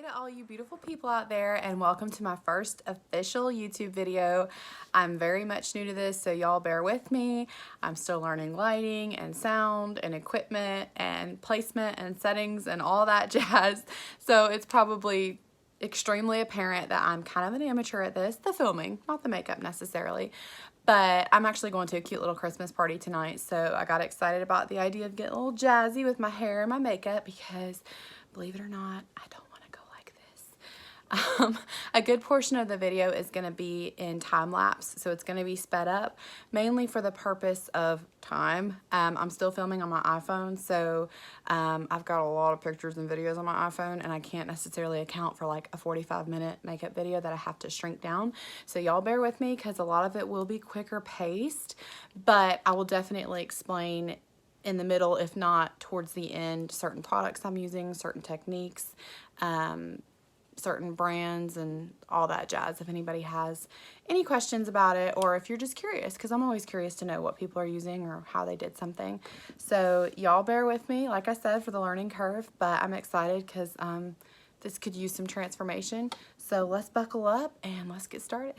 to all you beautiful people out there, and welcome to my first official YouTube video. I'm very much new to this, so y'all bear with me. I'm still learning lighting and sound and equipment and placement and settings and all that jazz. So it's probably extremely apparent that I'm kind of an amateur at this, the filming, not the makeup necessarily. But I'm actually going to a cute little Christmas party tonight, so I got excited about the idea of getting a little jazzy with my hair and my makeup because, believe it or not, I don't want to go like this. A good portion of the video is going to be in time lapse, so it's going to be sped up, mainly for the purpose of time. I'm still filming on my iPhone, so I've got a lot of pictures and videos on my iPhone, and I can't necessarily account for like a 45-minute makeup video that I have to shrink down. So y'all bear with me because a lot of it will be quicker paced, but I will definitely explain in the middle, if not towards the end, certain products I'm using, certain techniques, certain brands, and all that jazz if anybody has any questions about it, or if you're just curious, because I'm always curious to know what people are using or how they did something. So y'all bear with me, like I said, for the learning curve, but I'm excited because this could use some transformation. So let's buckle up and let's get started.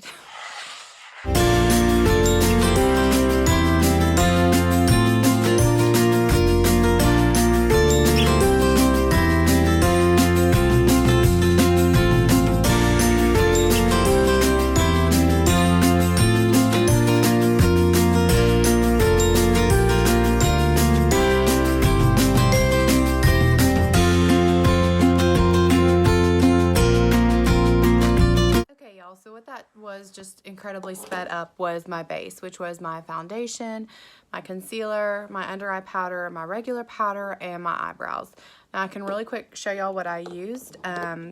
So what that was just incredibly sped up was my base, which was my foundation, my concealer, my under eye powder, my regular powder, and my eyebrows. Now I can really quick show y'all what I used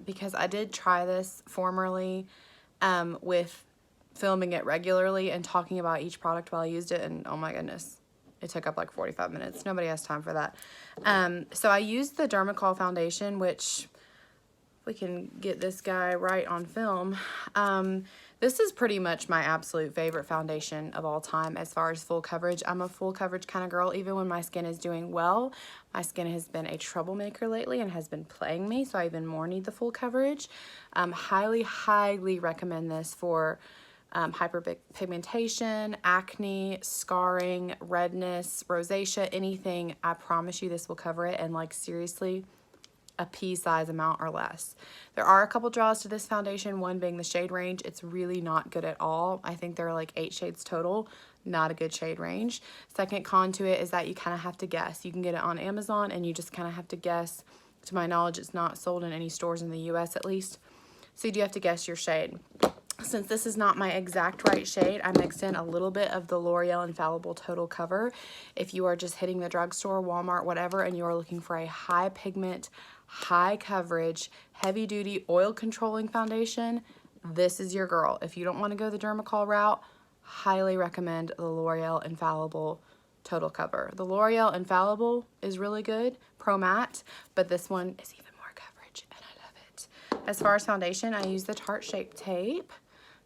because I did try this formerly with filming it regularly and talking about each product while I used it, and oh my goodness, it took up like 45 minutes. Nobody has time for that. So I used the Dermacol foundation, which we can get this guy right on film. This is pretty much my absolute favorite foundation of all time as far as full coverage. I'm a full coverage kind of girl. Even when my skin is doing well, my skin has been a troublemaker lately and has been playing me, so I even more need the full coverage. Highly recommend this for hyperpigmentation, acne, scarring, redness, rosacea, anything. I promise you this will cover it, and like seriously, a pea size amount or less. There are a couple draws to this foundation, one being the shade range. It's really not good at all. I think there are like 8 shades total. Not a good shade range. Second con to it is that you kind of have to guess. You can get it on Amazon and you just kind of have to guess. To my knowledge, it's not sold in any stores in the US at least. So you do have to guess your shade. Since this is not my exact right shade, I mixed in a little bit of the L'Oreal Infallible Total Cover. If you are just hitting the drugstore, Walmart, whatever, and you are looking for a high pigment, high coverage, heavy duty, oil controlling foundation, this is your girl. If you don't want to go the Dermacol route, highly recommend the L'Oreal Infallible Total Cover. The L'Oreal Infallible is really good, Pro Matte, but this one is even more coverage, and I love it. As far as foundation, I use the Tarte Shape Tape.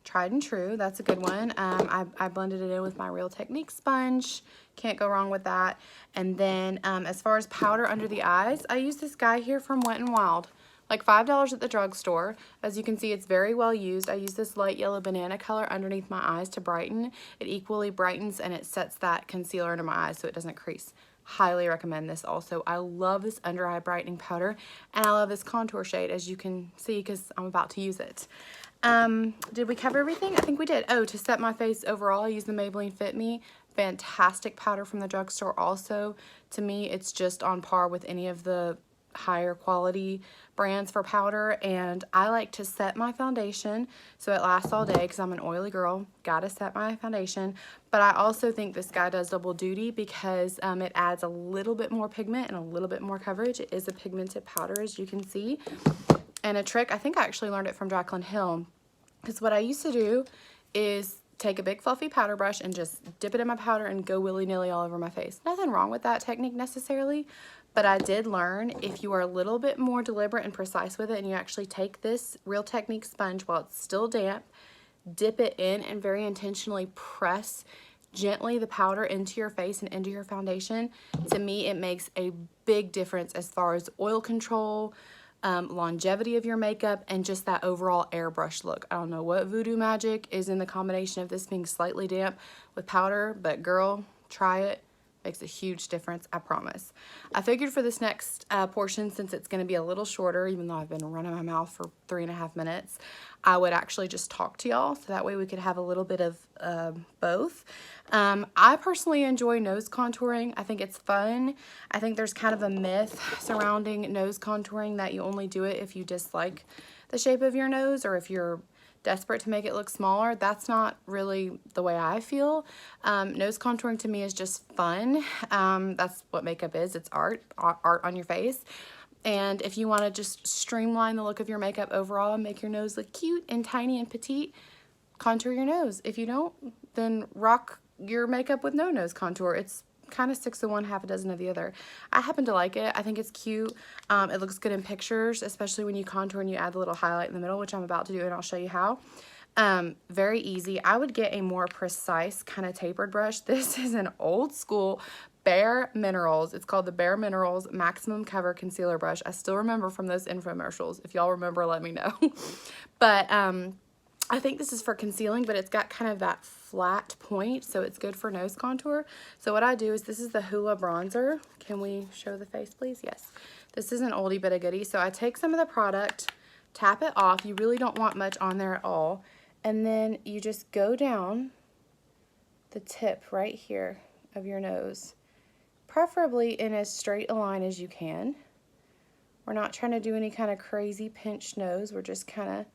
Tried and true, that's a good one. I blended it in with my Real Technique sponge. Can't go wrong with that. And then as far as powder under the eyes, I use this guy here from Wet n Wild. Like $5 at the drugstore. As you can see, it's very well used. I use this light yellow banana color underneath my eyes to brighten. It equally brightens and it sets that concealer under my eyes so it doesn't crease. Highly recommend this also. I love this under eye brightening powder, and I love this contour shade, as you can see because I'm about to use it. Did we cover everything? I think we did. Oh, to set my face overall, I use the Maybelline Fit Me. Fantastic powder from the drugstore also. To me, it's just on par with any of the higher quality brands for powder, and I like to set my foundation so it lasts all day because I'm an oily girl. Gotta set my foundation. But I also think this guy does double duty because it adds a little bit more pigment and a little bit more coverage. It is a pigmented powder, as you can see. And a trick, I think I actually learned it from Jaclyn Hill, because what I used to do is take a big fluffy powder brush and just dip it in my powder and go willy-nilly all over my face. Nothing wrong with that technique necessarily, but I did learn if you are a little bit more deliberate and precise with it, and you actually take this Real Technique sponge while it's still damp, dip it in, and very intentionally press gently the powder into your face and into your foundation. To me, it makes a big difference as far as oil control, longevity of your makeup, and just that overall airbrush look. I don't know what voodoo magic is in the combination of this being slightly damp with powder, but girl, try it. Makes a huge difference, I promise. I figured for this next portion, since it's going to be a little shorter, even though I've been running my mouth for 3.5 minutes, I would actually just talk to y'all, so that way we could have a little bit of both. I personally enjoy nose contouring. I think it's fun. I think there's kind of a myth surrounding nose contouring that you only do it if you dislike the shape of your nose or if you're desperate to make it look smaller. That's not really the way I feel. Nose contouring to me is just fun. That's what makeup is. It's art on your face. And if you want to just streamline the look of your makeup overall and make your nose look cute and tiny and petite, contour your nose. If you don't, then rock your makeup with no nose contour. It's kind of 6 of one, half a dozen of the other. I happen to like it. I think it's cute. It looks good in pictures, especially when you contour and you add the little highlight in the middle, which I'm about to do, and I'll show you how. Very easy. I would get a more precise kind of tapered brush. This is an old school Bare Minerals. It's called the Bare Minerals Maximum Cover Concealer Brush. I still remember from those infomercials. If y'all remember, let me know. But I think this is for concealing, but it's got kind of that flat point, so it's good for nose contour. So what I do is, this is the Hoola bronzer. Can we show the face, please? Yes. This is an oldie but a goodie. So I take some of the product, tap it off. You really don't want much on there at all. And then you just go down the tip right here of your nose, preferably in as straight a line as you can. We're not trying to do any kind of crazy pinched nose. We're just kind of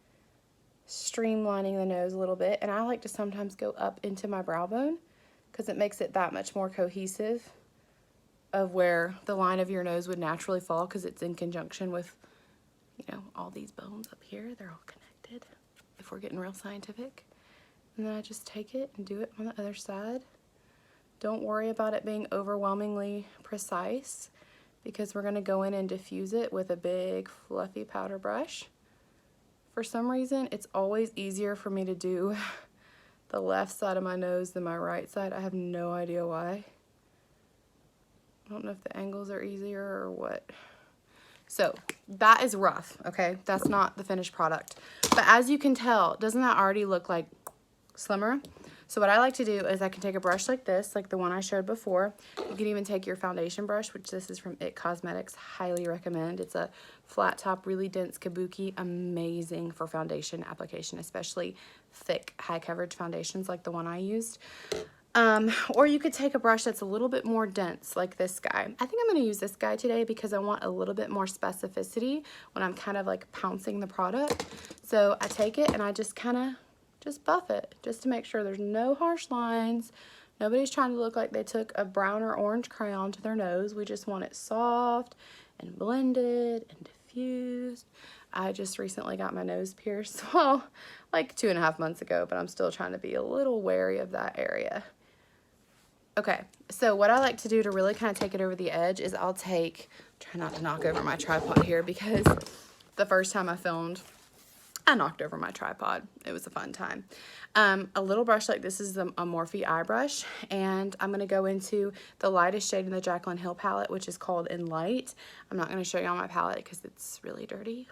streamlining the nose a little bit. And I like to sometimes go up into my brow bone because it makes it that much more cohesive of where the line of your nose would naturally fall, because it's in conjunction with, you know, all these bones up here. They're all connected, if we're getting real scientific. And then I just take it and do it on the other side. Don't worry about it being overwhelmingly precise, because we're going to go in and diffuse it with a big fluffy powder brush. For some reason, it's always easier for me to do the left side of my nose than my right side. I have no idea why. I don't know if the angles are easier or what. So that is rough, okay? That's not the finished product. But as you can tell, doesn't that already look like slimmer? So what I like to do is I can take a brush like this, like the one I showed before. You can even take your foundation brush, which this is from It Cosmetics. Highly recommend. It's a flat top, really dense kabuki. Amazing for foundation application, especially thick, high coverage foundations like the one I used. Or you could take a brush that's a little bit more dense, like this guy. I think I'm going to use this guy today because I want a little bit more specificity when I'm kind of like pouncing the product. So I take it and I just kind of buff it, just to make sure there's no harsh lines. Nobody's trying to look like they took a brown or orange crayon to their nose. We just want it soft and blended and diffused. I just recently got my nose pierced, well, like 2.5 months ago, but I'm still trying to be a little wary of that area. Okay, so what I like to do to really kind of take it over the edge is I'll take, try not to knock over my tripod here, because the first time I filmed, I knocked over my tripod. It was a fun time. A little brush like this is a Morphe eye brush, and I'm going to go into the lightest shade in the Jaclyn Hill palette, which is called In Light. I'm not going to show you on my palette because it's really dirty,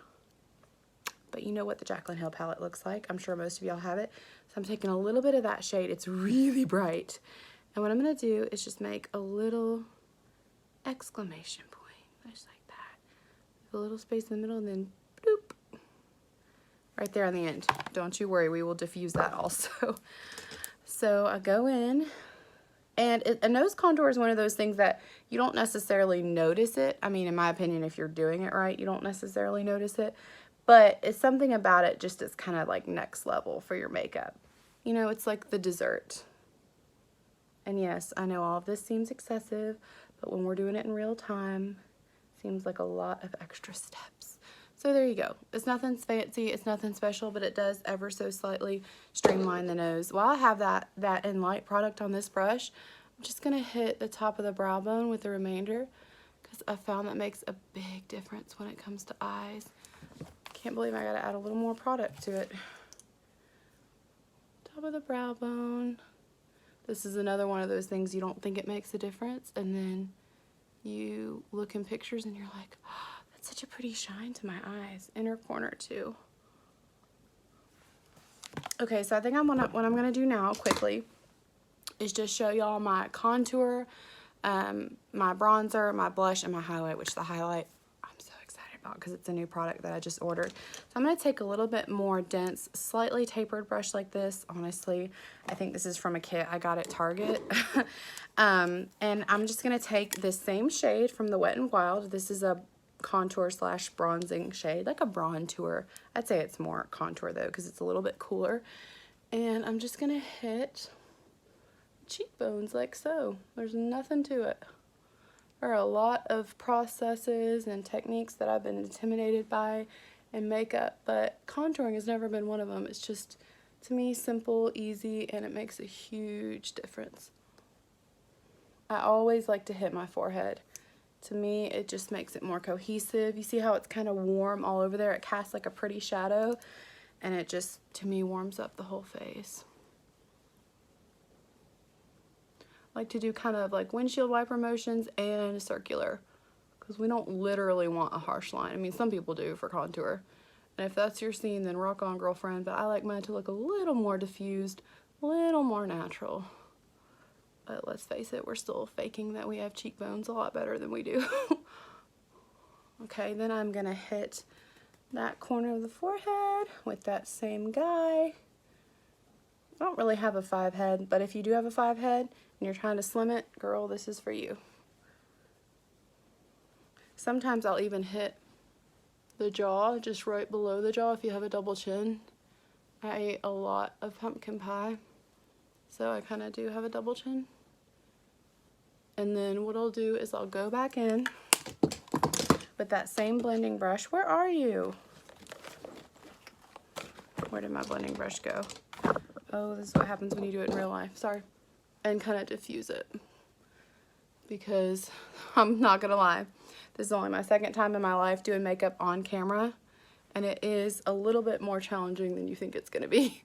but you know what the Jaclyn Hill palette looks like. I'm sure most of y'all have it. So I'm taking a little bit of that shade. It's really bright. And what I'm going to do is just make a little exclamation point, just like that. A little space in the middle, and then bloop. Right there on the end. Don't you worry, we will diffuse that also. So I go in, and a nose contour is one of those things that you don't necessarily notice it. I mean, in my opinion, if you're doing it right, you don't necessarily notice it. But it's something about it just is kind of like next level for your makeup. You know, it's like the dessert. And yes, I know all of this seems excessive, but when we're doing it in real time, it seems like a lot of extra steps. So there you go. It's nothing fancy, it's nothing special, but it does ever so slightly streamline the nose. While I have that In Light product on this brush, I'm just going to hit the top of the brow bone with the remainder, because I found that makes a big difference when it comes to eyes. Can't believe I got to add a little more product to it. Top of the brow bone. This is another one of those things you don't think it makes a difference, and then you look in pictures and you're like, oh, adds such a pretty shine to my eyes. Inner corner too. Okay, so I think what I'm gonna do now quickly is just show y'all my contour, my bronzer, my blush, and my highlight, which the highlight I'm so excited about because it's a new product that I just ordered. So I'm going to take a little bit more dense, slightly tapered brush like this. Honestly, I think this is from a kit I got at Target. And I'm just going to take this same shade from the Wet n Wild. This is a contour slash bronzing shade, like a bronzer. I'd say it's more contour though because it's a little bit cooler. And I'm just going to hit cheekbones like so. There's nothing to it. There are a lot of processes and techniques that I've been intimidated by in makeup, but contouring has never been one of them. It's just, to me, simple, easy, and it makes a huge difference. I always like to hit my forehead. To me, it just makes it more cohesive. You see how it's kind of warm all over there? It casts like a pretty shadow, and it just, to me, warms up the whole face. Like to do kind of like windshield wiper motions and circular, because we don't literally want a harsh line. I mean, some people do for contour, and if that's your scene, then rock on, girlfriend. But I like mine to look a little more diffused, a little more natural. But let's face it, we're still faking that we have cheekbones a lot better than we do. Okay, then I'm gonna hit that corner of the forehead with that same guy. I don't really have a 5 head, but if you do have a 5 head and you're trying to slim it, girl, this is for you. Sometimes I'll even hit the jaw, just right below the jaw if you have a double chin. I ate a lot of pumpkin pie, so I kind of do have a double chin. And then what I'll do is I'll go back in with that same blending brush. Where are you? Where did my blending brush go? Oh, this is what happens when you do it in real life. Sorry. And kind of diffuse it. Because I'm not going to lie, this is only my second time in my life doing makeup on camera. And it is a little bit more challenging than you think it's going to be.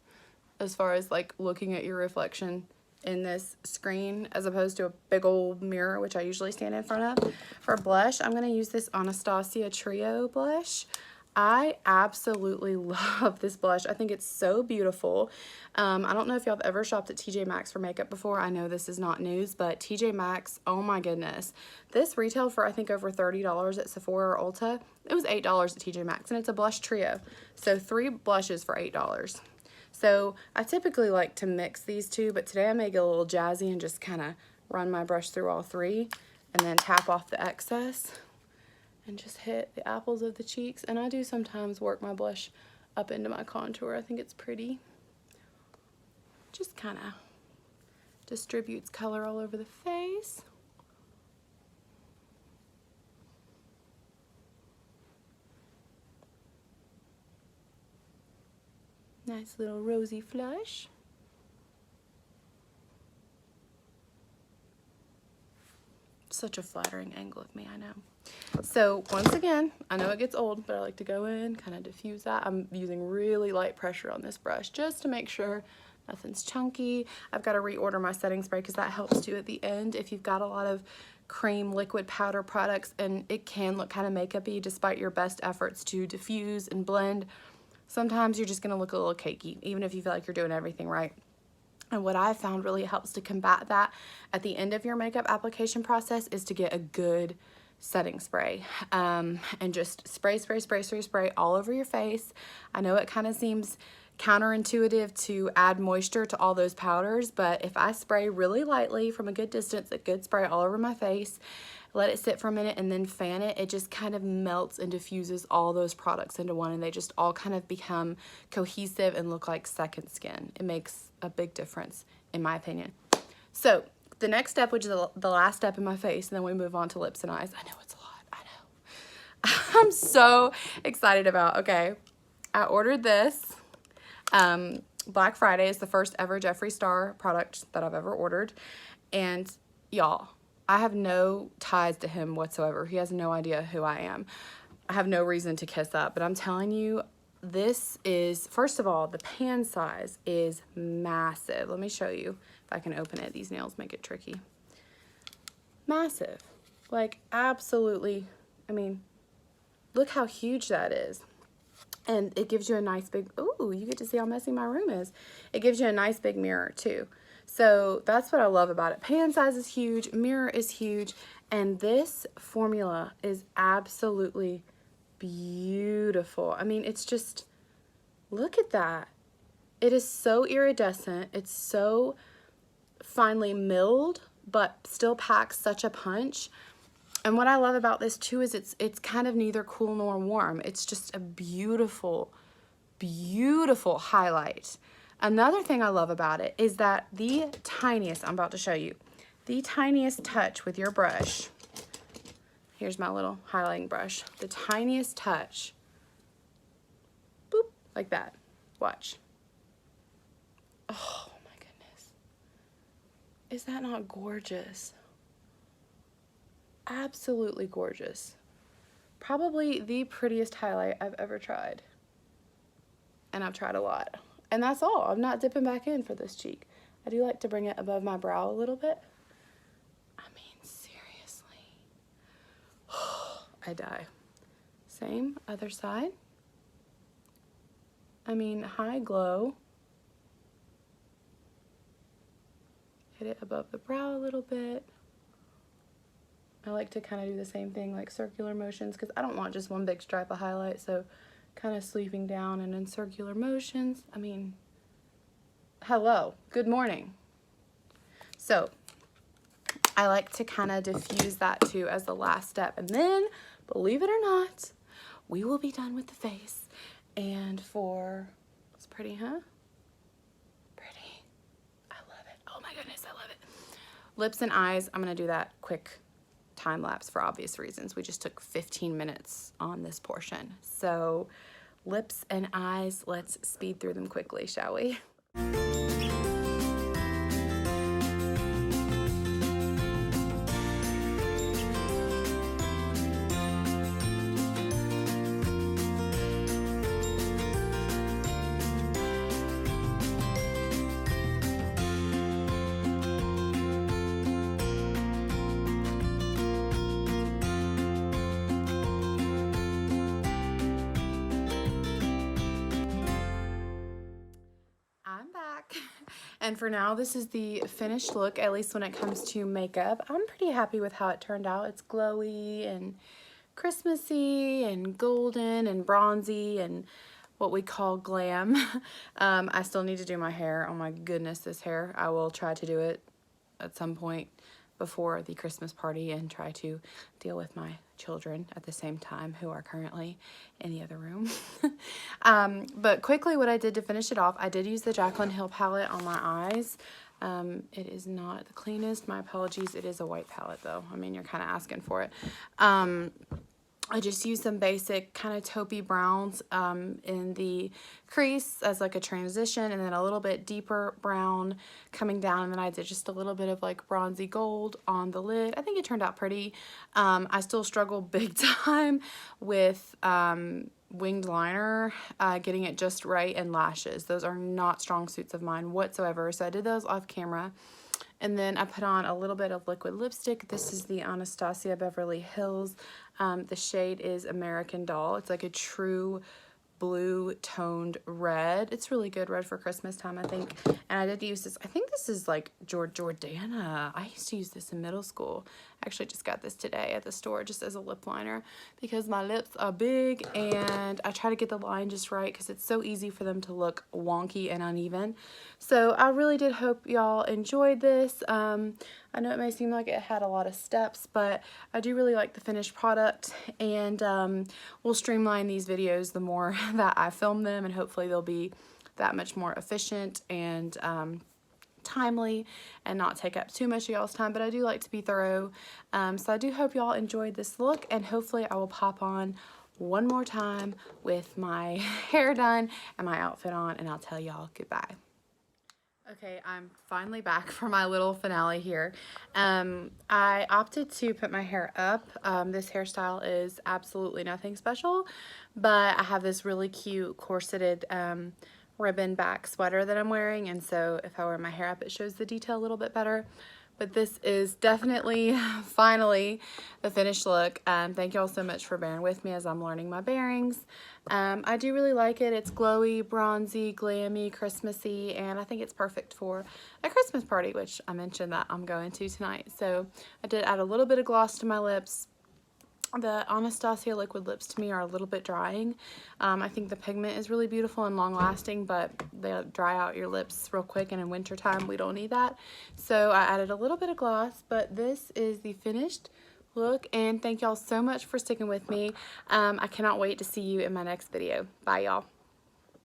As far as like looking at your reflection in this screen as opposed to a big old mirror, which I usually stand in front of. For blush, I'm going to use this Anastasia Trio blush. I absolutely love this blush. I think it's so beautiful. I don't know if y'all have ever shopped at TJ Maxx for makeup before. I know this is not news, but TJ Maxx, oh my goodness. This retailed for I think over $30 at Sephora or Ulta. It was $8 at TJ Maxx, and it's a blush trio. So 3 blushes for $8. So I typically like to mix these two, but today I may get a little jazzy and just kind of run my brush through all 3 and then tap off the excess and just hit the apples of the cheeks. And I do sometimes work my blush up into my contour. I think it's pretty. Just kind of distributes color all over the face. Nice little rosy flush. Such a flattering angle of me, I know. So once again, I know it gets old, but I like to go in, kind of diffuse that. I'm using really light pressure on this brush just to make sure nothing's chunky. I've got to reorder my setting spray because that helps too at the end if you've got a lot of cream, liquid, powder products, and it can look kind of makeup-y despite your best efforts to diffuse and blend. Sometimes you're just going to look a little cakey, even if you feel like you're doing everything right. And what I found really helps to combat that at the end of your makeup application process is to get a good setting spray and just spray all over your face. I know it kind of seems counterintuitive to add moisture to all those powders, but if I spray really lightly from a good distance, a good spray all over my face, let it sit for a minute and then fan it, it just kind of melts and diffuses all those products into one, and they just all kind of become cohesive and look like second skin. It makes a big difference in my opinion. So the next step, which is the last step in my face, and then we move on to lips and eyes. I know it's a lot, I know. I'm so excited about, okay, I ordered this. Black Friday is the first ever Jeffree Star product that I've ever ordered, and y'all, I have no ties to him whatsoever. He has no idea who I am. I have no reason to kiss up, but I'm telling you, this is, first of all, the pan size is massive. Let me show you if I can open it. These nails make it tricky. Massive. Like, absolutely, I mean, look how huge that is. And it gives you a nice big, ooh, you get to see how messy my room is. It gives you a nice big mirror too. So that's what I love about it. Pan size is huge, mirror is huge, and this formula is absolutely beautiful. I mean, it's just, look at that. It is so iridescent. It's so finely milled, but still packs such a punch. And what I love about this too is it's kind of neither cool nor warm. It's just a beautiful, beautiful highlight. Another thing I love about it is that the tiniest, I'm about to show you, the tiniest touch with your brush, here's my little highlighting brush, the tiniest touch, boop, like that, watch. Oh my goodness. Is that not gorgeous? Absolutely gorgeous. Probably the prettiest highlight I've ever tried. And I've tried a lot. And that's all. I'm not dipping back in for this cheek. I do like to bring it above my brow a little bit. I mean, seriously. I die. Same, other side. I mean, high glow. Hit it above the brow a little bit. I like to kind of do the same thing, like circular motions, because I don't want just one big stripe of highlight, so kind of sweeping down and in circular motions. I mean, hello, good morning. So I like to kind of diffuse that too as the last step, and then, believe it or not, we will be done with the face. And for, it's pretty, huh? Pretty. I love it. Oh my goodness, I love it. Lips and eyes, I'm gonna do that quick time lapse for obvious reasons. We just took 15 minutes on this portion. So lips and eyes, let's speed through them quickly, shall we? And for now, this is the finished look, at least when it comes to makeup. I'm pretty happy with how it turned out. It's glowy and Christmassy and golden and bronzy and what we call glam. I still need to do my hair. Oh my goodness, this hair. I will try to do it at some point before the Christmas party and try to deal with my children at the same time who are currently in the other room. But quickly, what I did to finish it off, I did use the Jaclyn Hill palette on my eyes. It is not the cleanest, my apologies. It is a white palette though. I mean, you're kind of asking for it. I just used some basic kind of taupey browns in the crease as like a transition, and then a little bit deeper brown coming down, and then I did just a little bit of like bronzy gold on the lid. I think it turned out pretty. I still struggle big time with winged liner, getting it just right, and lashes. Those are not strong suits of mine whatsoever, so I did those off camera. And then I put on a little bit of liquid lipstick. This is the Anastasia Beverly Hills. The shade is American Doll. It's like a true blue toned red. It's really good red for Christmas time, I think. And I did use this. I think this is like Jordana. I used to use this in middle school. I actually just got this today at the store just as a lip liner because my lips are big and I try to get the line just right because it's so easy for them to look wonky and uneven. So I really did hope y'all enjoyed this. I know it may seem like it had a lot of steps, but I do really like the finished product, and we'll streamline these videos the more that I film them, and hopefully they'll be that much more efficient and timely and not take up too much of y'all's time, but I do like to be thorough. So I do hope y'all enjoyed this look, and hopefully I will pop on one more time with my hair done and my outfit on, and I'll tell y'all goodbye. Okay, I'm finally back for my little finale here. I opted to put my hair up. This hairstyle is absolutely nothing special, but I have this really cute corseted ribbon back sweater that I'm wearing, and so if I wear my hair up, it shows the detail a little bit better. But this is definitely, finally, the finished look. Thank y'all so much for bearing with me as I'm learning my bearings. I do really like it. It's glowy, bronzy, glammy, Christmassy, and I think it's perfect for a Christmas party, which I mentioned that I'm going to tonight. So I did add a little bit of gloss to my lips. The Anastasia liquid lips to me are a little bit drying. I think the pigment is really beautiful and long lasting, but they dry out your lips real quick, and in winter time we don't need that. So I added a little bit of gloss, but this is the finished look, and thank y'all so much for sticking with me. I cannot wait to see you in my next video. Bye y'all.